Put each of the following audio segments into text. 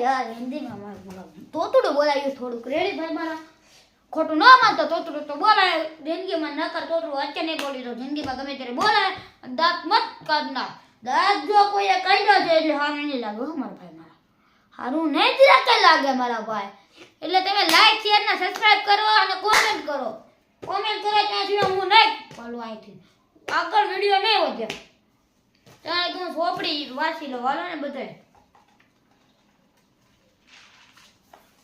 યાર હિન્દીમાં તોતડું બોલાયું થોડુંક રેડી ભાઈ મારા ખોટું ન માનતો તોતડું તો બોલાય જિંદગીમાં નકર તોતડું વચ્ચે નહીં બોલી તો જિંદગીમાં ગમે ત્યારે બોલાય દાંત મત કરના દાંત જો કોઈએ કાઢ્યો છે એટલે હારું નહીં લાગે મારા ભાઈ મારા હારું નહીં જ રાખે લાગે મારા ભાઈ એટલે તમે લાઈક શેર ને સબસ્ક્રાઇબ કરો અને કોમેન્ટ કરો ત્યાં સુધી હું નહીં બોલું અહીંથી આગળ વિડીયો નહીં વધે ત્યાં હું સોપડી વાંચી લો વાલો ને બધાય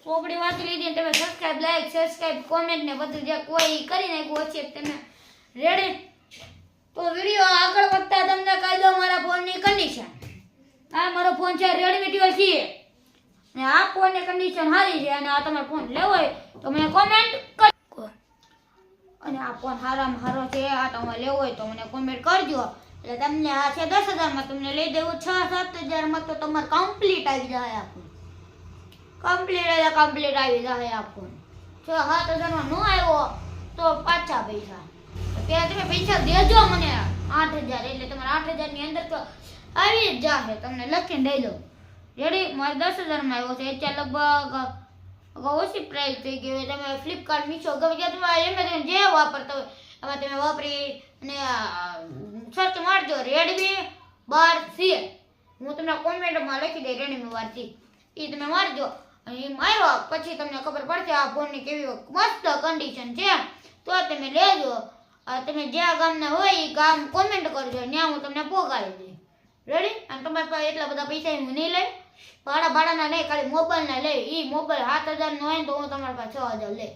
સોપડી વાંચી લીધી તમે સબસ્ક્રાઇબ લાઈક સબસ્ક્રાઇબ કોમેન્ટ ને બધું જે કોઈ કરી નાખ્યું હશે તમે રેડી તો વિડીયો આગળ વધતા તમને કહી દો મારા ફોનની કન્ડિશન આ મારો ફોન છે રેડમી 12 છે અને આ ફોનની કન્ડિશન સારી છે અને આ તમે ફોન લેવો હોય તો મને કોમેન્ટ કરો અને આ ફોન સારામાં સારો છે આ તમે લેવો હોય તો મને કોમેન્ટ કરજો એટલે તમને આ છે 10,000 માં તમને લઈ દેવું 6-7,000 માં તો તમારે કમ્પ્લીટ આવી જાય આ ફોન કમ્પ્લીટ આવી જાય આ ફોન 6-7,000 માં ન આવ્યો તો પાછા પૈસા ત્યારે તમે પૈસા દેજો મને 8,000 એટલે તમારે 8,000 ની અંદર તો આવી જ જાશે તમને લખીને દઈ દો રેડી મારે 10,000 માં આવ્યો છે એટલે લગભગ ઓછી પ્રાઇસ થઈ ગઈ હોય તમે ફ્લિપકાર્ટ મીશો ગમે ત્યાં તમે એમેઝોન જે વાપરતા હોય એમાં તમે વાપરી અને સર્ચ મારજો રેડમી 12C હું તમને કોમેન્ટમાં લખી દઈ રેડમી 12C એ તમે મારજો અને એ માર્યો પછી તમને ખબર પડશે આ ફોનની કેવી મસ્ત કન્ડિશન છે તો તમે લેજો તમે જ્યાં ગામના હોય એ ગામ કોમેન્ટ કરજો ત્યાં હું તમને પહોંચાડી દઈશ રેડી અને તમારી પાસે એટલા બધા પૈસા હું નહીં લઈ ભાડાના નહીં ખાલી મોબાઈલના લે એ મોબાઈલ 7,000 નો હોય તો હું તમારી પાસે 6,000 લે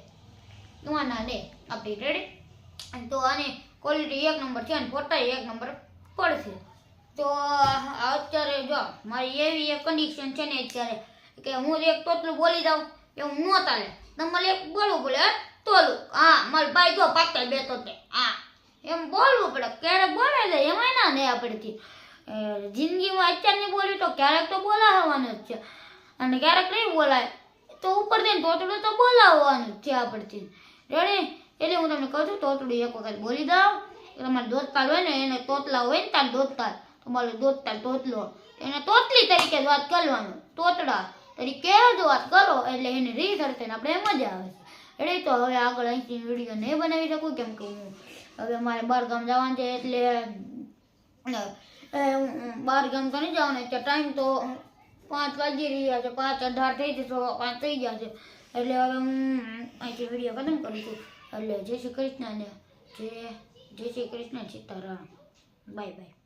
એવાના લે આપણી રેડી તો આની ક્વોલિટી 1 નંબર છે અને ફોટા 1 નંબર પડશે તો અત્યારે જો મારી એવી એક કન્ડિશન છે ને અત્યારે કે હું એક તોતલું બોલી જાઉં એ હું ન ચાલે તમારે એક બોલવું પડે તોલું હા મારી ભાઈ જો પાતળ બે તોતે હા એમ બોલવું પડે ક્યારેક બોલે છે એમાં ના નહીં આપણેથી જિંદગીમાં અત્યારની બોલી તો ક્યારેક તો બોલાવવાનું જ છે અને ક્યારેક નહીં બોલાય તો ઉપરથી તોતડું તો બોલાવવાનું જ છે આપણથી રેડી એટલે હું તમને કહું છું તોતડું એક વખત બોલી દઉં તમારે દોસ્તાર હોય ને એને તોતલા હોય ને તાર દોસ્તાર તમારો દોસ્તાર તોતલો એને તોતલી તરીકે જ વાત કરવાનું તોતડા તરીકે જ વાત કરો એટલે એને રીત હશે ને આપણે મજા આવે છે એટલે તો હવે આગળ અહીંથી વિડીયો નહીં બનાવી શકું કેમ કે હું હવે મારે બહાર ગામ જવાનું છે એટલે બહાર ગામ તો નહીં જવાનું એટલે ટાઈમ તો 5 વાગી રહ્યા છે 5:18 થઈ જશે 5 થઈ ગયા છે એટલે હવે હું અહીંથી વિડીયો ખતમ કરું છું એટલે જય શ્રી કૃષ્ણ ને જય શ્રી કૃષ્ણ સીતારામ બાય બાય